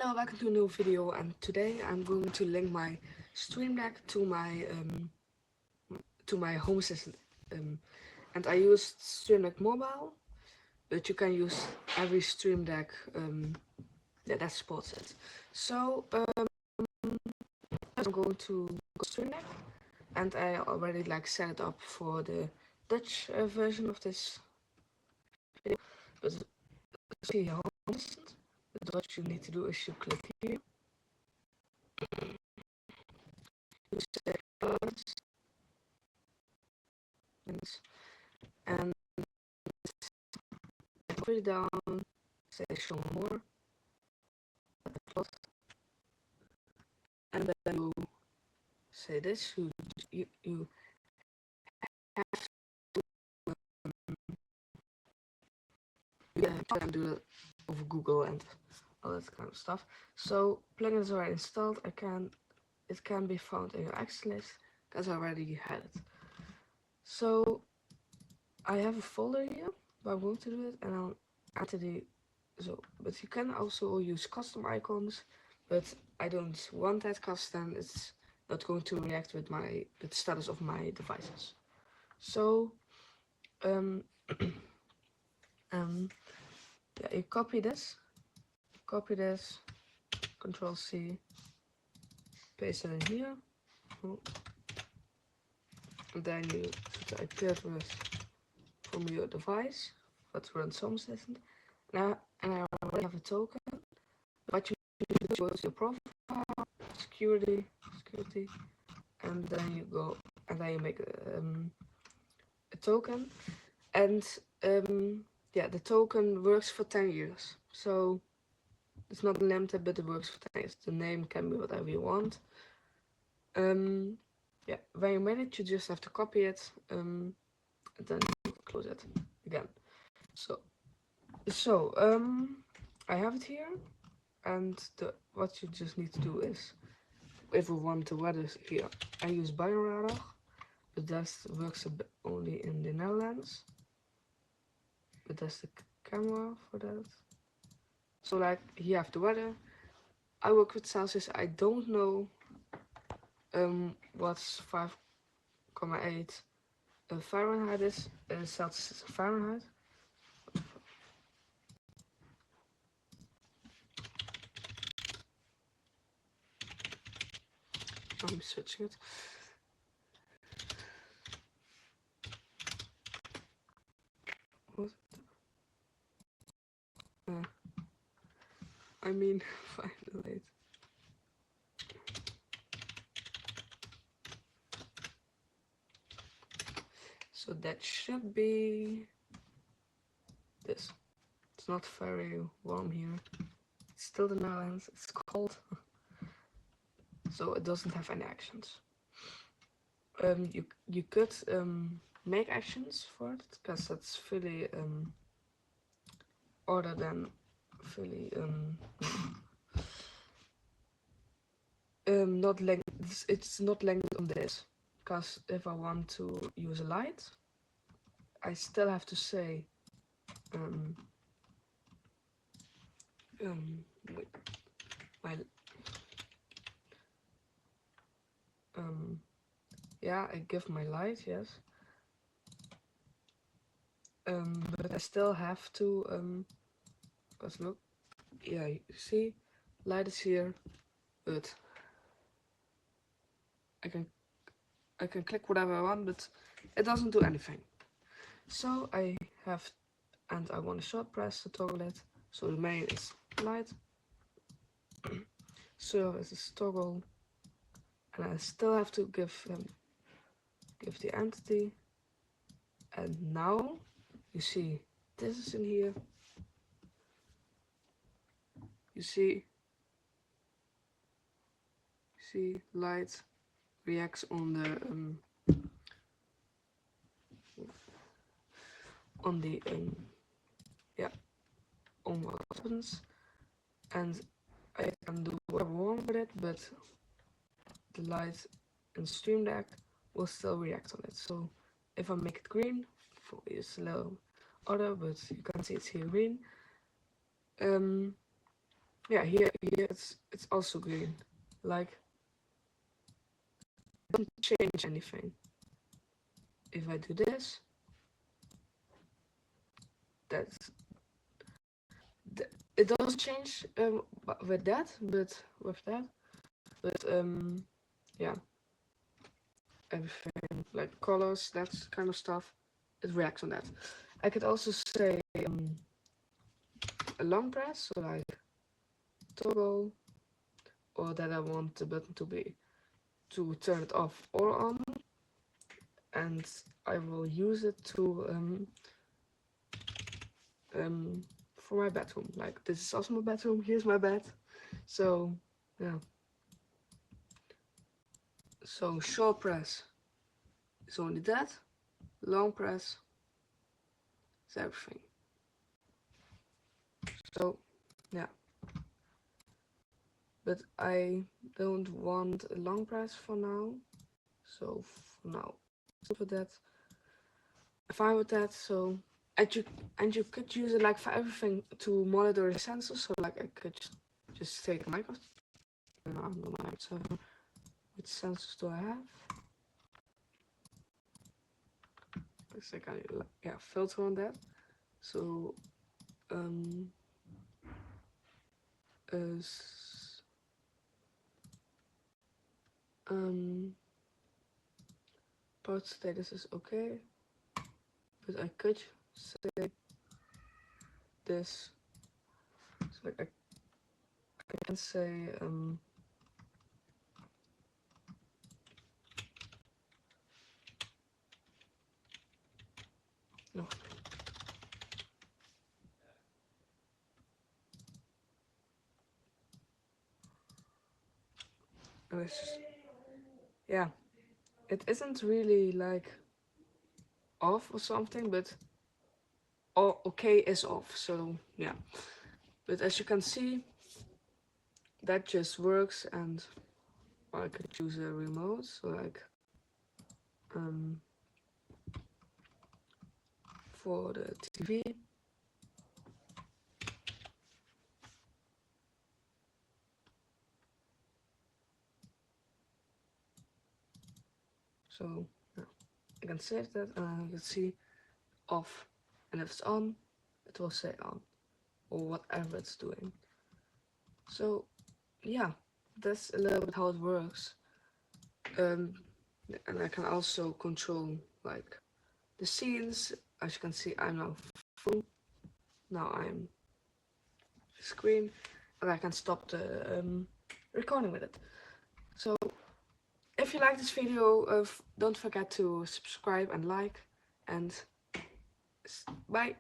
Hello, welcome to a new video, and today I'm going to link my Stream Deck to my Home Assistant. And I used Stream Deck Mobile, but you can use every Stream Deck that supports it. So I'm going to go Stream Deck, and I already set it up for the Dutch version of this video. But see Home Assistant. But what you need to do is you click here. You say and put it down, say show more, and then you say this, you have to you can do it over Google and all that kind of stuff. So plugins are installed. It can be found in your access list because I already had it. So I have a folder here, but I'm going to do it and I'll enter but you can also use custom icons, but I don't want that because then it's not going to react with the status of my devices. So yeah, you copy this, Control C, paste it in here, and then you type address from your device that runs Home Assistant. And I already have a token. What you do is go to your profile, security, and then you make a token, and yeah, the token works for 10 years. So it's not limited, but it works for 10 years. The name can be whatever you want. Yeah, when you made it, you just have to copy it, and then close it again. So I have it here, and what you just need to do is, if we want the weather here, I use BioRadar, but that works only in the Netherlands. But that's the camera for that. So here I have the weather. I work with Celsius. I don't know what's 5,8 Fahrenheit is. Celsius is Fahrenheit. I'm searching it. What? I mean, finally. So that should be this. It's not very warm here. It's still the Netherlands. It's cold. So it doesn't have any actions. You could make actions for it because that's fully other than fully not linked. It's not linked on this because if I want to use a light, I still have to say my yeah, I give my light, yes. But I still have to because look, yeah, you see, light is here, but I can click whatever I want, but it doesn't do anything. So I want to short press to toggle it. So the main is light, service is toggle, and I still have to give the entity. And now you see this is in here. You see light reacts on on what happens, and I can do whatever I want with it, but the light in Stream Deck will still react on it. So if I make it green, it's a little other, but you can see it's here green. yeah, here it's also green. Like, it doesn't change anything. If I do this, that's it doesn't change with that, but with that, but yeah, everything like colors, that kind of stuff, it reacts on that. I could also say a long press, so like toggle, or that I want the button to turn it off or on, and I will use it to for my bedroom. Like, this is also my bedroom. Here's my bed. So yeah. So short press is only that. Long press is everything. So yeah. But I don't want a long press for now. So for now, for that, I'm fine with that. So and you could use it like for everything to monitor the sensors. So like, I could just take a microphone. I'm on my 7. Which sensors do I have? Looks like I filter on that. So is part status is okay, but I could say this. So like, I can say no. No, it's just, yeah, it isn't really like off or something, but okay is off. So yeah, but as you can see, that just works, and I could choose a remote. So like for the TV. So yeah, I can save that, and you can see off, and if it's on, it will say on, or whatever it's doing. So yeah, that's a little bit how it works. And I can also control like the scenes. As you can see, I'm now full. Now I'm screen, and I can stop the recording with it. So if you like this video, don't forget to subscribe and like, and bye.